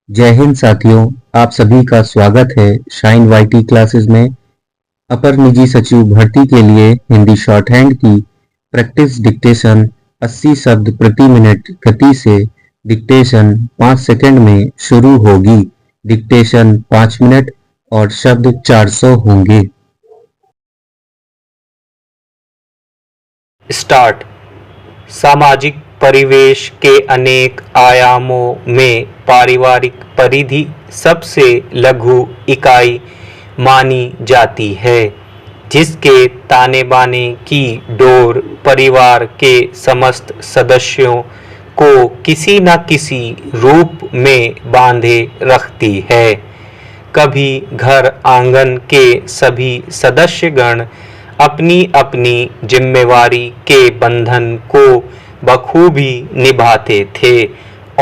जय हिंद साथियों, आप सभी का स्वागत है शाइन वाईटी क्लासेस में। अपर निजी सचिव भर्ती के लिए हिंदी शॉर्ट हैंड की प्रैक्टिस डिक्टेशन 80 शब्द प्रति मिनट गति से डिक्टेशन 5 सेकंड में शुरू होगी। डिक्टेशन 5 मिनट और शब्द 400 होंगे। स्टार्ट। सामाजिक परिवेश के अनेक आयामों में पारिवारिक परिधि सबसे लघु इकाई मानी जाती है, जिसके ताने बाने की डोर परिवार के समस्त सदस्यों को किसी न किसी रूप में बांधे रखती है। कभी घर आंगन के सभी सदस्यगण अपनी अपनी जिम्मेवारी के बंधन को बखूबी निभाते थे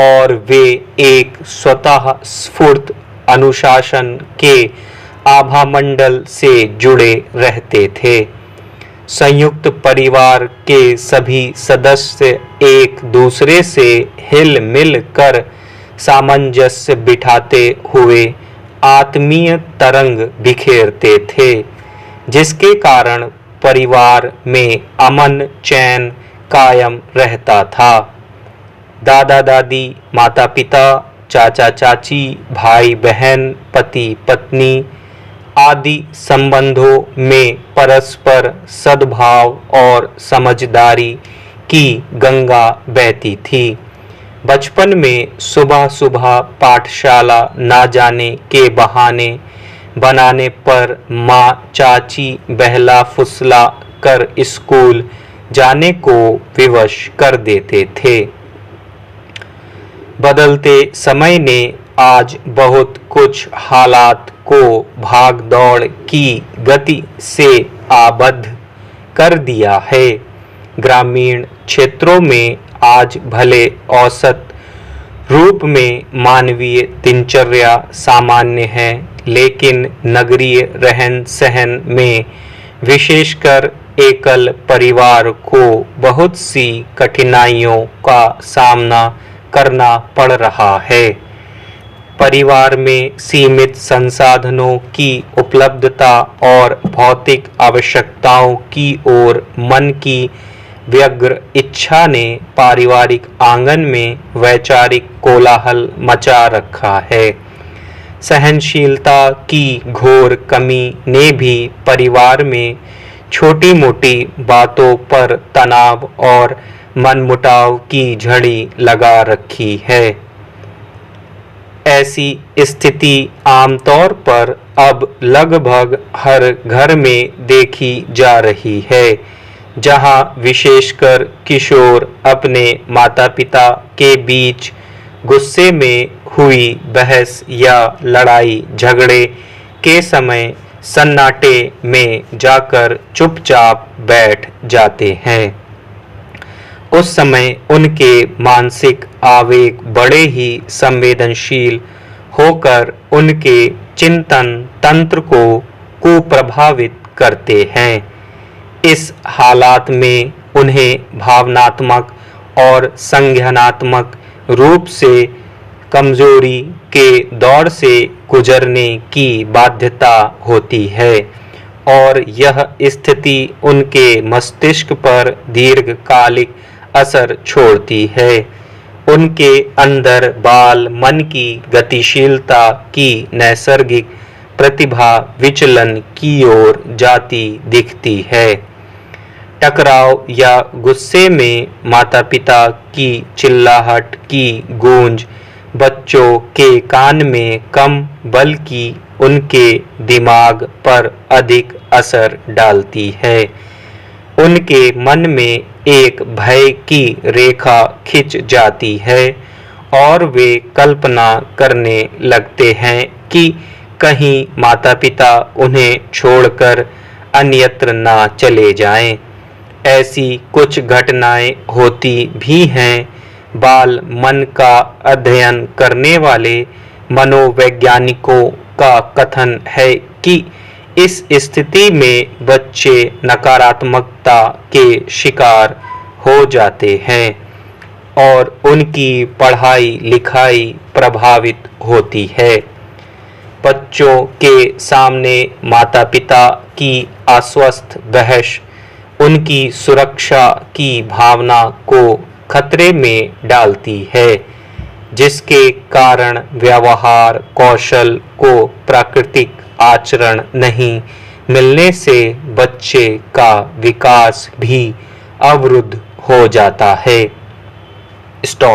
और वे एक स्वतः स्फूर्त अनुशासन के आभामंडल से जुड़े रहते थे। संयुक्त परिवार के सभी सदस्य एक दूसरे से हिल मिल कर सामंजस्य बिठाते हुए आत्मीय तरंग बिखेरते थे, जिसके कारण परिवार में अमन चैन कायम रहता था। दादा दादी, माता पिता, चाचा चाची, भाई बहन, पति पत्नी आदि संबंधों में परस्पर सद्भाव और समझदारी की गंगा बहती थी। बचपन में सुबह सुबह पाठशाला ना जाने के बहाने बनाने पर माँ चाची बहला फुसला कर स्कूल जाने को विवश कर देते थे। बदलते समय ने आज बहुत कुछ हालात को भाग दौड़ की गति से आबद्ध कर दिया है। ग्रामीण क्षेत्रों में आज भले औसत रूप में मानवीय दिनचर्या सामान्य है, लेकिन नगरीय रहन सहन में विशेषकर एकल परिवार को बहुत सी कठिनाइयों का सामना करना पड़ रहा है। परिवार में सीमित संसाधनों की उपलब्धता और भौतिक आवश्यकताओं की ओर मन की व्यग्र इच्छा ने पारिवारिक आंगन में वैचारिक कोलाहल मचा रखा है। सहनशीलता की घोर कमी ने भी परिवार में छोटी मोटी बातों पर तनाव और मनमुटाव की झड़ी लगा रखी है। ऐसी स्थिति आमतौर पर अब लगभग हर घर में देखी जा रही है, जहां विशेषकर किशोर अपने माता पिता के बीच गुस्से में हुई बहस या लड़ाई झगड़े के समय सन्नाटे में जाकर चुपचाप बैठ जाते हैं। उस समय उनके मानसिक आवेग बड़े ही संवेदनशील होकर उनके चिंतन तंत्र को कुप्रभावित करते हैं। इस हालात में उन्हें भावनात्मक और संज्ञानात्मक रूप से कमजोरी के दौर से गुजरने की बाध्यता होती है और यह स्थिति उनके मस्तिष्क पर दीर्घकालिक असर छोड़ती है। उनके अंदर बाल मन की गतिशीलता की नैसर्गिक प्रतिभा विचलन की ओर जाती दिखती है। टकराव या गुस्से में माता पिता की चिल्लाहट की गूंज बच्चों के कान में कम बल्कि उनके दिमाग पर अधिक असर डालती है। उनके मन में एक भय की रेखा खिंच जाती है और वे कल्पना करने लगते हैं कि कहीं माता पिता उन्हें छोड़कर अन्यत्र ना चले जाएं। ऐसी कुछ घटनाएं होती भी हैं। बाल मन का अध्ययन करने वाले मनोवैज्ञानिकों का कथन है कि इस स्थिति में बच्चे नकारात्मकता के शिकार हो जाते हैं और उनकी पढ़ाई लिखाई प्रभावित होती है। बच्चों के सामने माता पिता की अस्वस्थ बहस उनकी सुरक्षा की भावना को खतरे में डालती है, जिसके कारण व्यवहार कौशल को प्राकृतिक आचरण नहीं मिलने से बच्चे का विकास भी अवरुद्ध हो जाता है। स्टॉप।